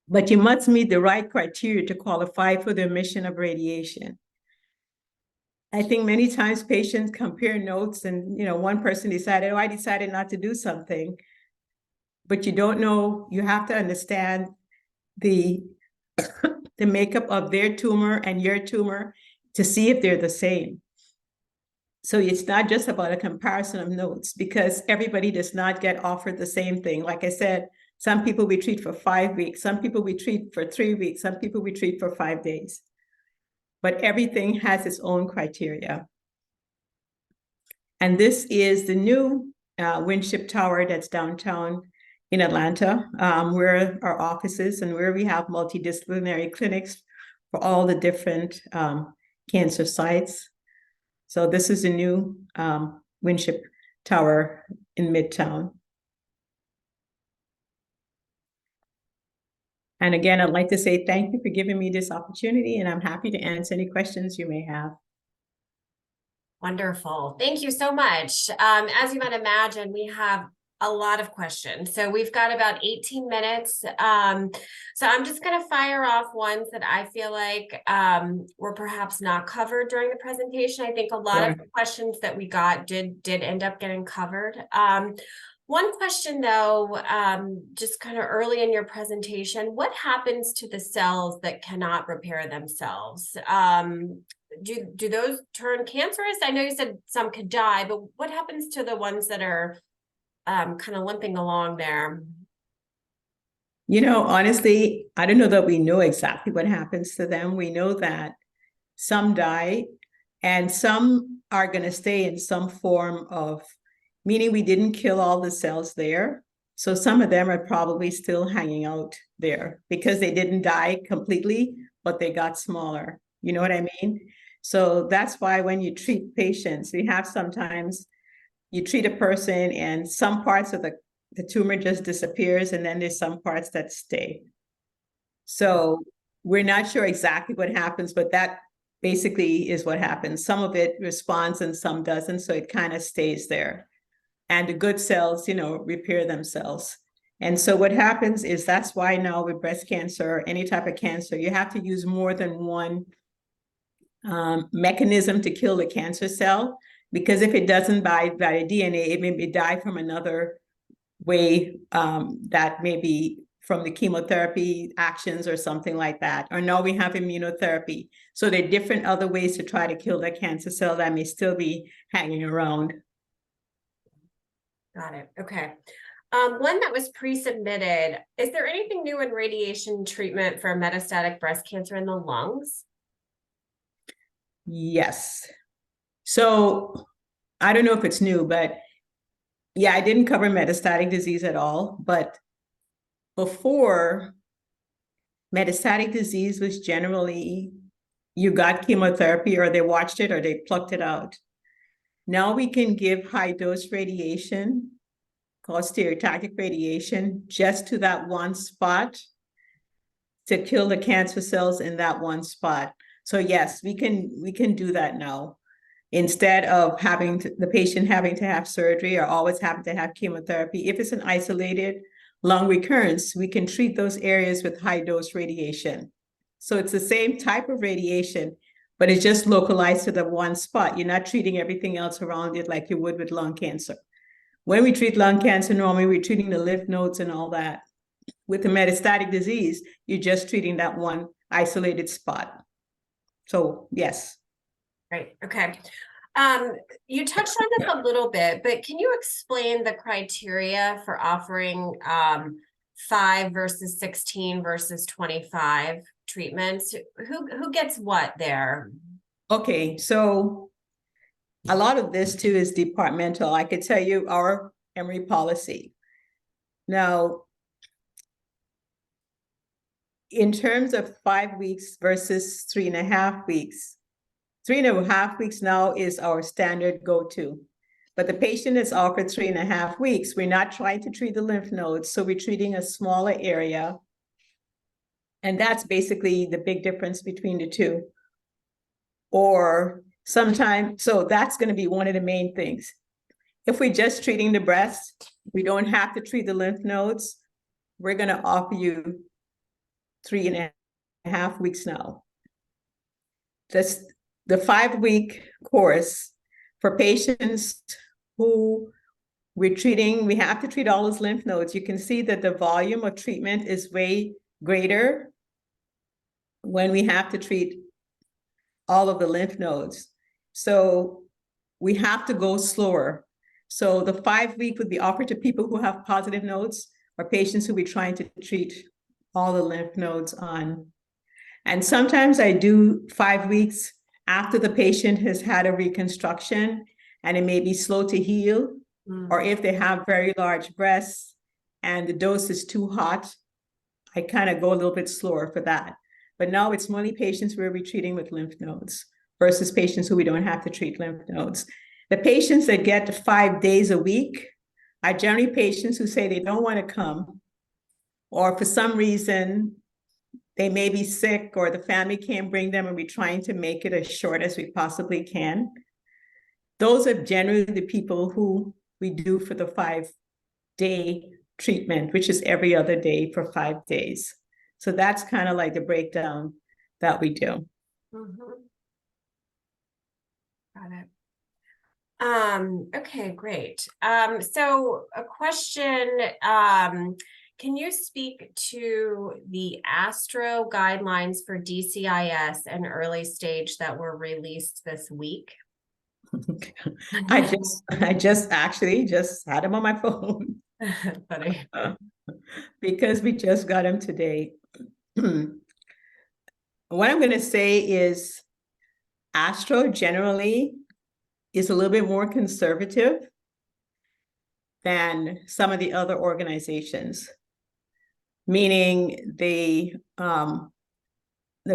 [SPEAKER 1] but you must meet the right criteria to qualify for the admission of radiation. I think many times patients compare notes and, you know, one person decided, oh, I decided not to do something, but you don't know, you have to understand the makeup of their tumor and your tumor to see if they're the same. So it's not just about a comparison of notes, because everybody does not get offered the same thing. Like I said, some people we treat for 5 weeks, some people we treat for 3 weeks, some people we treat for 5 days. But everything has its own criteria. And this is the new Winship Tower that's downtown in Atlanta, where our office is and where we have multidisciplinary clinics for all the different cancer sites. So this is a new Winship Tower in Midtown. And again, I'd like to say thank you for giving me this opportunity, and I'm happy to answer any questions you may have.
[SPEAKER 2] Wonderful. Thank you so much. As you might imagine, we have a lot of questions. So we've got about 18 minutes. So I'm just going to fire off ones that I feel like were perhaps not covered during the presentation. I think a lot of the questions that we got did end up getting covered. One question though, just kind of early in your presentation, what happens to the cells that cannot repair themselves? Do those turn cancerous? I know you said some could die, but what happens to the ones that are kind of limping along there?
[SPEAKER 1] You know, honestly, I don't know that we know exactly what happens to them. We know that some die and some are going to stay in some form of, meaning we didn't kill all the cells there. So some of them are probably still hanging out there because they didn't die completely, but they got smaller. You know what I mean? So that's why when you treat patients, we have sometimes you treat a person and some parts of the tumor just disappears, and then there's some parts that stay. So we're not sure exactly what happens, but that basically is what happens. Some of it responds and some doesn't, so it kind of stays there. And the good cells, you know, repair themselves. And so what happens is that's why now with breast cancer or any type of cancer, you have to use more than one mechanism to kill the cancer cell, because if it doesn't by DNA, it may die from another way that may be from the chemotherapy actions or something like that. Or no, we have immunotherapy. So there are different other ways to try to kill that cancer cell that may still be hanging around.
[SPEAKER 2] Got it. Okay. One that was pre-submitted, is there anything new in radiation treatment for metastatic breast cancer in the lungs?
[SPEAKER 1] Yes. So I don't know if it's new, but yeah, I didn't cover metastatic disease at all. But before, metastatic disease was generally you got chemotherapy or they watched it or they plucked it out. Now we can give high dose radiation called stereotactic radiation just to that one spot to kill the cancer cells in that one spot. So yes, we can do that now. Instead of the patient having to have surgery or always having to have chemotherapy, if it's an isolated lung recurrence, we can treat those areas with high dose radiation. So it's the same type of radiation, but it's just localized to the one spot. You're not treating everything else around it like you would with lung cancer. When we treat lung cancer, normally we're treating the lymph nodes and all that. With the metastatic disease, you're just treating that one isolated spot. So yes.
[SPEAKER 2] Right. Okay. You touched on this a little bit, but can you explain the criteria for offering 5 versus 16 versus 25 treatments? Who gets what there?
[SPEAKER 1] Okay, so a lot of this too is departmental. I could tell you our Emory policy. Now, in terms of 5 weeks versus 3.5 weeks, 3.5 weeks now is our standard go-to. But the patient is offered 3.5 weeks. We're not trying to treat the lymph nodes, so we're treating a smaller area. And that's basically the big difference between the two. Or sometimes, so that's going to be one of the main things. If we're just treating the breast, we don't have to treat the lymph nodes. We're going to offer you 3.5 weeks now. That's the 5-week course for patients who we're treating. We have to treat all those lymph nodes. You can see that the volume of treatment is way greater when we have to treat all of the lymph nodes. So we have to go slower. So the 5-week would be offered to people who have positive nodes or patients who we're trying to treat all the lymph nodes on. And sometimes I do 5 weeks after the patient has had a reconstruction and it may be slow to heal, or if they have very large breasts and the dose is too hot, I kind of go a little bit slower for that. But now it's only patients where we're treating with lymph nodes versus patients who we don't have to treat lymph nodes. The patients that get 5 days a week are generally patients who say they don't want to come, or for some reason, they may be sick or the family can't bring them and we're trying to make it as short as we possibly can. Those are generally the people who we do for the 5-day treatment, which is every other day for 5 days. So that's kind of like the breakdown that we do.
[SPEAKER 2] Got it. Okay, great. So a question, can you speak to the ASTRO guidelines for DCIS and early stage that were released this week?
[SPEAKER 1] I just actually just had them on my phone.
[SPEAKER 2] Funny.
[SPEAKER 1] Because we just got them today. What I'm going to say is ASTRO generally is a little bit more conservative than some of the other organizations, meaning the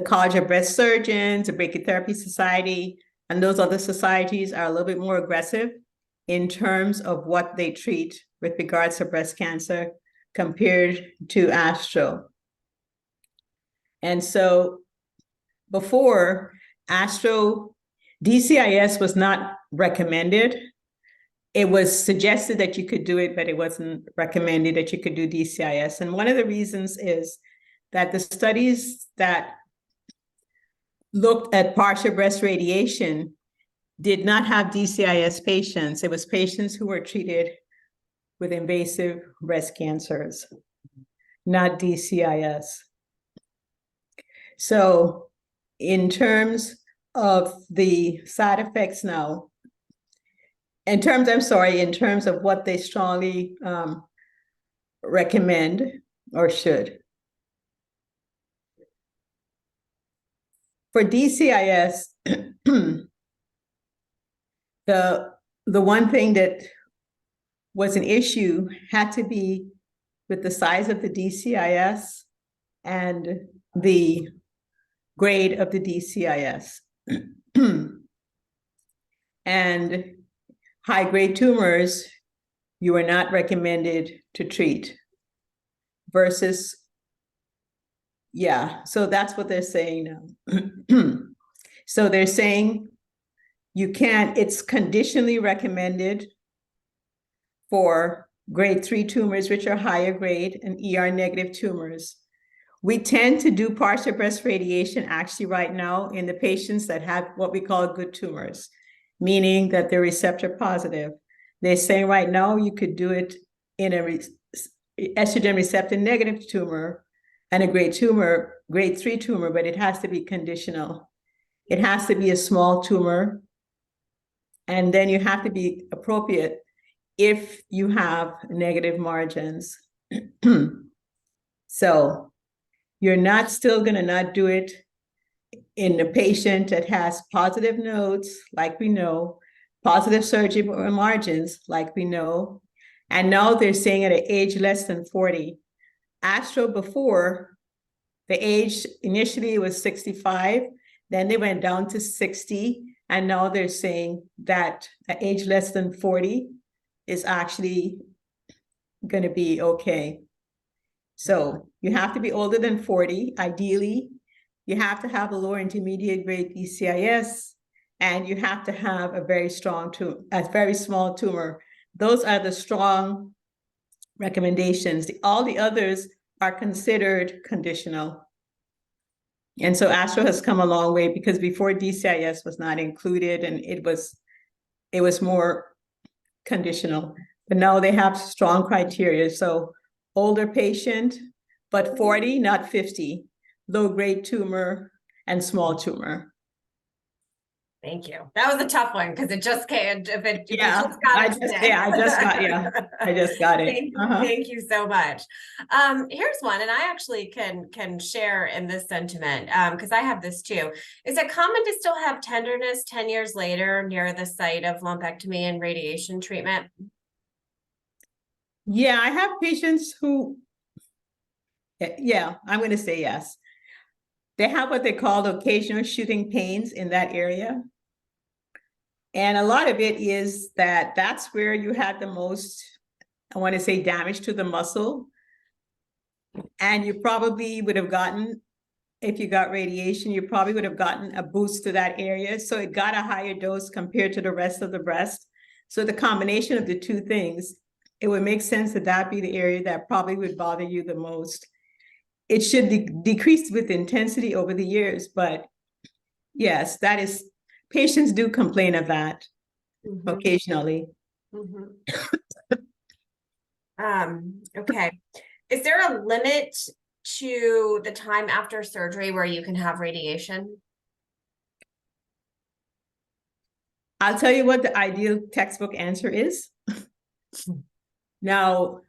[SPEAKER 1] College of Breast Surgeons, the Brachytherapy Society, and those other societies are a little bit more aggressive in terms of what they treat with regards to breast cancer compared to ASTRO. And so before ASTRO, DCIS was not recommended. It was suggested that you could do it, but it wasn't recommended that you could do DCIS. And one of the reasons is that the studies that looked at partial breast radiation did not have DCIS patients. It was patients who were treated with invasive breast cancers, not DCIS. So in terms of the side effects now, in terms of what they strongly recommend or should. For DCIS, the one thing that was an issue had to be with the size of the DCIS and the grade of the DCIS. And high-grade tumors you are not recommended to treat versus, yeah, so that's what they're saying now. So they're saying you can't, it's conditionally recommended for grade 3 tumors, which are higher grade, and ER negative tumors. We tend to do partial breast radiation actually right now in the patients that have what we call good tumors, meaning that they're receptor positive. They're saying right now you could do it in a estrogen receptor negative tumor and a grade 3 tumor, but it has to be conditional. It has to be a small tumor, and then you have to be appropriate if you have negative margins. So you're not still gonna not do it in a patient that has positive nodes, like we know, positive surgery margins, like we know, and now they're saying at an age less than 40. Astro before, the age initially was 65, then they went down to 60, and now they're saying that at age less than 40 is actually going to be okay. So you have to be older than 40, ideally. You have to have a lower intermediate grade DCIS, and you have to have a very strong tumor, a very small tumor. Those are the strong recommendations. All the others are considered conditional. And so Astro has come a long way, because before DCIS was not included and it was more conditional, but now they have strong criteria. So older patient, but 40, not 50, low grade tumor and small tumor.
[SPEAKER 2] Thank you. That was a tough one because it just came.
[SPEAKER 1] I just got it.
[SPEAKER 2] Thank you so much. Here's one, and I actually can share in this sentiment because I have this too. Is it common to still have tenderness 10 years later near the site of lumpectomy and radiation treatment?
[SPEAKER 1] Yeah, I have patients who, yeah, I'm going to say yes. They have what they call occasional shooting pains in that area. And a lot of it is that that's where you had the most, I want to say, damage to the muscle. And you probably would have gotten, if you got radiation, you probably would have gotten a boost to that area. So it got a higher dose compared to the rest of the breast. So the combination of the two things, it would make sense that that be the area that probably would bother you the most. It should decrease with intensity over the years, but yes, that is, patients do complain of that occasionally.
[SPEAKER 2] Okay. Is there a limit to the time after surgery where you can have radiation?
[SPEAKER 1] I'll tell you what the ideal textbook answer is. Now,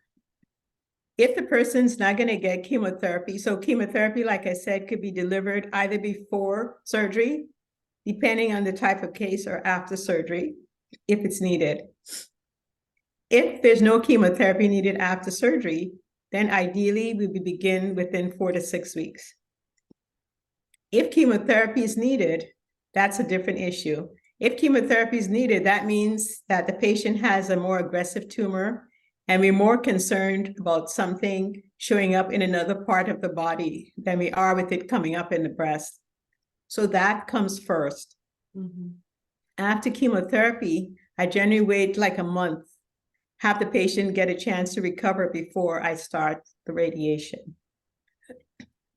[SPEAKER 1] if the person's not going to get chemotherapy, so chemotherapy, like I said, could be delivered either before surgery, depending on the type of case, or after surgery, if it's needed. If there's no chemotherapy needed after surgery, then ideally we would begin within 4 to 6 weeks. If chemotherapy is needed, that's a different issue. If chemotherapy is needed, that means that the patient has a more aggressive tumor, and we're more concerned about something showing up in another part of the body than we are with it coming up in the breast. So that comes first. After chemotherapy, I generally wait like a month, have the patient get a chance to recover before I start the radiation.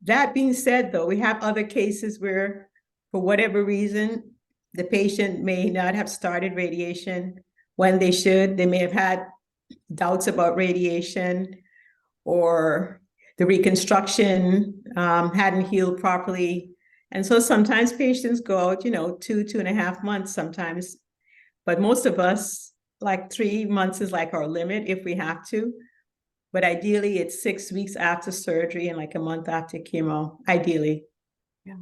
[SPEAKER 1] That being said, though, we have other cases where, for whatever reason, the patient may not have started radiation when they should. They may have had doubts about radiation, or the reconstruction hadn't healed properly. And so sometimes patients go out, 2.5 months sometimes. But most of us, like 3 months is like our limit if we have to. But ideally, it's 6 weeks after surgery and like a month after chemo, ideally.
[SPEAKER 2] Yeah.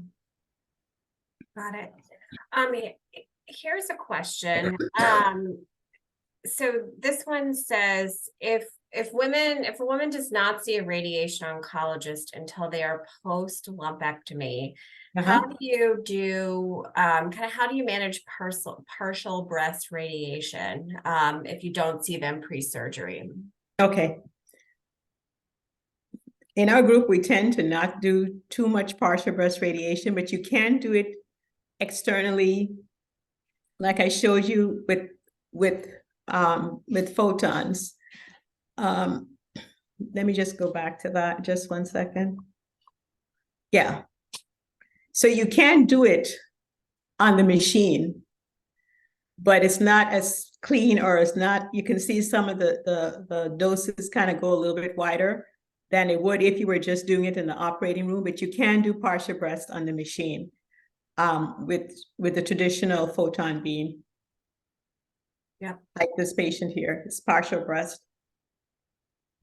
[SPEAKER 2] Got it. Here's a question. So this one says, if a woman does not see a radiation oncologist until they are post lumpectomy, how do you do, kind of how do you manage partial breast radiation if you don't see them pre-surgery?
[SPEAKER 1] Okay. In our group, we tend to not do too much partial breast radiation, but you can do it externally, like I showed you with photons. Let me just go back to that just 1 second. Yeah. So you can do it on the machine, but it's not as clean, or it's not, you can see some of the doses kind of go a little bit wider than it would if you were just doing it in the operating room, but you can do partial breast on the machine with the traditional photon beam.
[SPEAKER 2] Yeah.
[SPEAKER 1] Like this patient here, it's partial breast.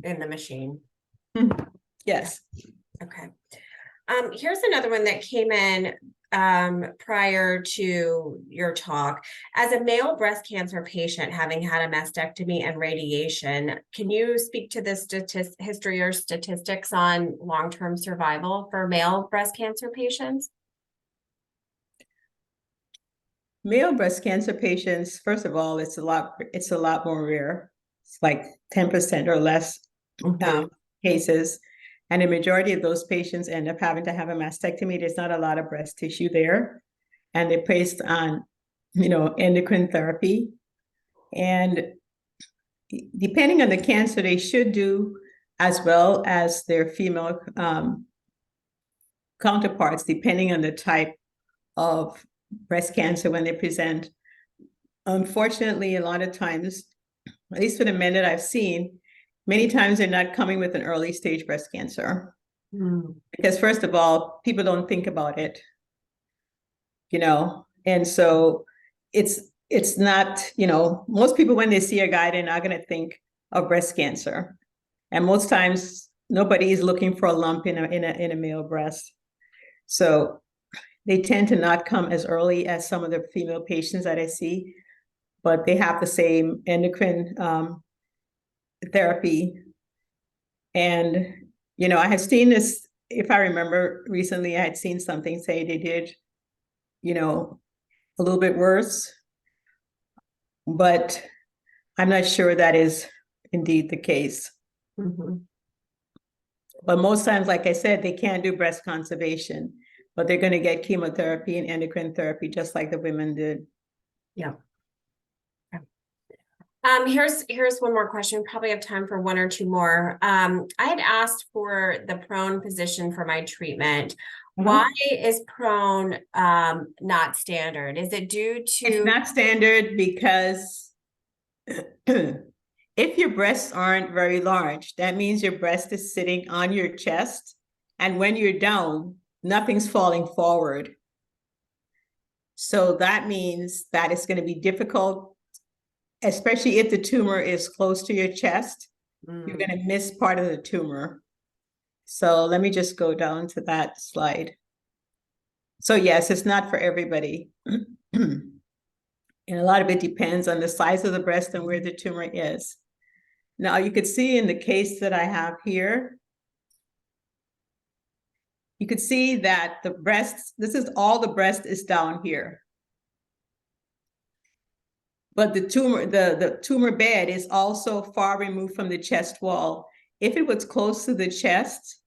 [SPEAKER 2] In the machine.
[SPEAKER 1] Yes.
[SPEAKER 2] Okay. Here's another one that came in prior to your talk. As a male breast cancer patient having had a mastectomy and radiation, can you speak to the history or statistics on long-term survival for male breast cancer patients?
[SPEAKER 1] Male breast cancer patients, first of all, it's a lot more rare. It's like 10% or less cases. And the majority of those patients end up having to have a mastectomy. There's not a lot of breast tissue there. And they're placed on, endocrine therapy. And depending on the cancer, they should do as well as their female counterparts, depending on the type of breast cancer when they present. Unfortunately, a lot of times, at least for the men that I've seen, many times they're not coming with an early stage breast cancer. Because first of all, people don't think about it, and so it's not, most people, when they see a guy, they're not going to think of breast cancer. And most times nobody is looking for a lump in a male breast. So they tend to not come as early as some of the female patients that I see, but they have the same endocrine therapy. And, I had seen this, if I remember recently, I had seen something say they did, a little bit worse, but I'm not sure that is indeed the case. But most times, like I said, they can't do breast conservation, but they're going to get chemotherapy and endocrine therapy just like the women did.
[SPEAKER 2] Yeah. Here's one more question. We probably have time for one or two more. I had asked for the prone position for my treatment. Why is prone not standard? Is it due to?
[SPEAKER 1] It's not standard because if your breasts aren't very large, that means your breast is sitting on your chest, and when you're down, nothing's falling forward. So that means that it's going to be difficult, especially if the tumor is close to your chest. You're going to miss part of the tumor. So let me just go down to that slide. So yes, it's not for everybody. And a lot of it depends on the size of the breast and where the tumor is. Now you could see in the case that I have here, you could see that the breast, this is all the breast is down here. But the tumor bed is also far removed from the chest wall. If it was close to the chest,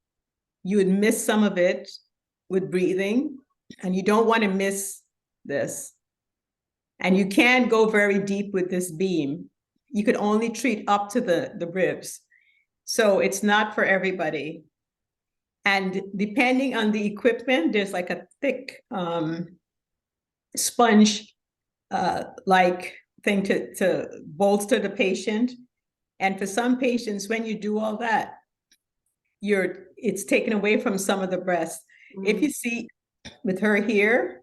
[SPEAKER 1] you would miss some of it with breathing, and you don't want to miss this. And you can't go very deep with this beam. You could only treat up to the ribs. So it's not for everybody. And depending on the equipment, there's like a thick sponge like thing to bolster the patient. And for some patients, when you do all that, it's taken away from some of the breast. If you see with her here,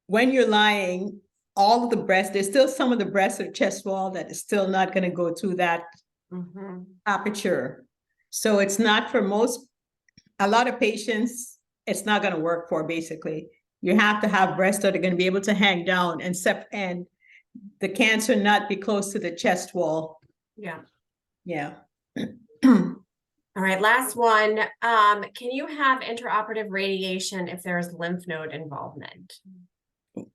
[SPEAKER 1] when you're lying, all of the breast, there's still some of the breast or chest wall that is still not going to go through that aperture. So it's not for a lot of patients, it's not going to work for, basically. You have to have breasts that are going to be able to hang down and the cancer not be close to the chest wall.
[SPEAKER 2] Yeah.
[SPEAKER 1] Yeah.
[SPEAKER 2] All right, last one. Can you have intraoperative radiation if there is lymph node involvement?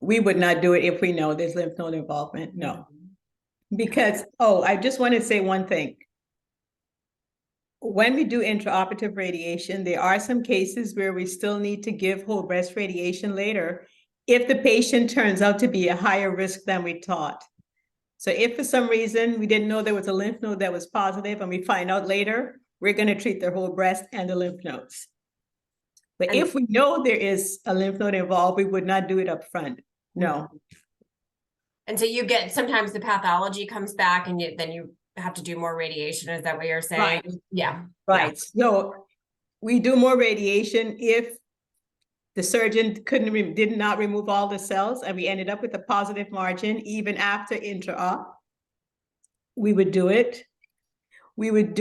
[SPEAKER 1] We would not do it if we know there's lymph node involvement, no. Because, oh, I just want to say one thing. When we do intraoperative radiation, there are some cases where we still need to give whole breast radiation later if the patient turns out to be a higher risk than we thought. So if for some reason we didn't know there was a lymph node that was positive and we find out later, we're going to treat their whole breast and the lymph nodes. But if we know there is a lymph node involved, we would not do it up front. No.
[SPEAKER 2] And so you get, sometimes the pathology comes back and then you have to do more radiation. Is that what you're saying?
[SPEAKER 1] Right.
[SPEAKER 2] Yeah.
[SPEAKER 1] Right.
[SPEAKER 2] Yeah.
[SPEAKER 1] So we do more radiation if the surgeon did not remove all the cells and we ended up with a positive margin even after intra-op. We would do it. We would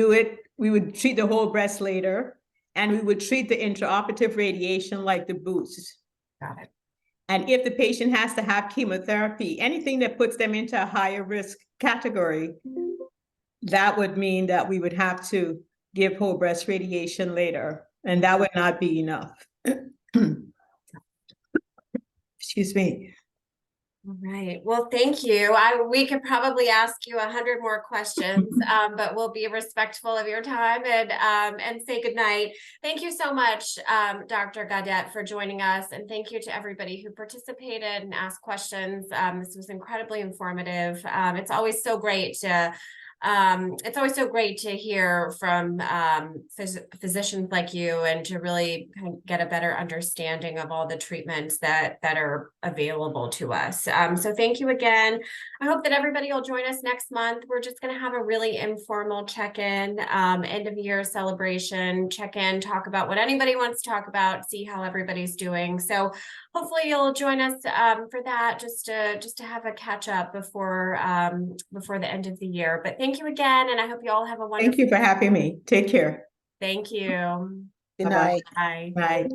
[SPEAKER 1] treat the whole breast later, and we would treat the intraoperative radiation like the boost.
[SPEAKER 2] Got it.
[SPEAKER 1] And if the patient has to have chemotherapy, anything that puts them into a higher risk category, that would mean that we would have to give whole breast radiation later, and that would not be enough. Excuse me.
[SPEAKER 2] All right. Well, thank you. We could probably ask you 100 more questions, but we'll be respectful of your time and say goodnight. Thank you so much, Dr. Godette, for joining us, and thank you to everybody who participated and asked questions. This was incredibly informative. It's always so great to hear from physicians like you and to really kind of get a better understanding of all the treatments that are available to us. So thank you again. I hope that everybody will join us next month. We're just going to have a really informal check-in, end of year celebration, check-in, talk about what anybody wants to talk about, see how everybody's doing. So hopefully you'll join us for that, just to have a catch up before the end of the year. But thank you again, and I hope you all have a wonderful.
[SPEAKER 1] Thank you for having me. Take care.
[SPEAKER 2] Thank you.
[SPEAKER 1] Good night.
[SPEAKER 2] Bye.
[SPEAKER 1] Bye.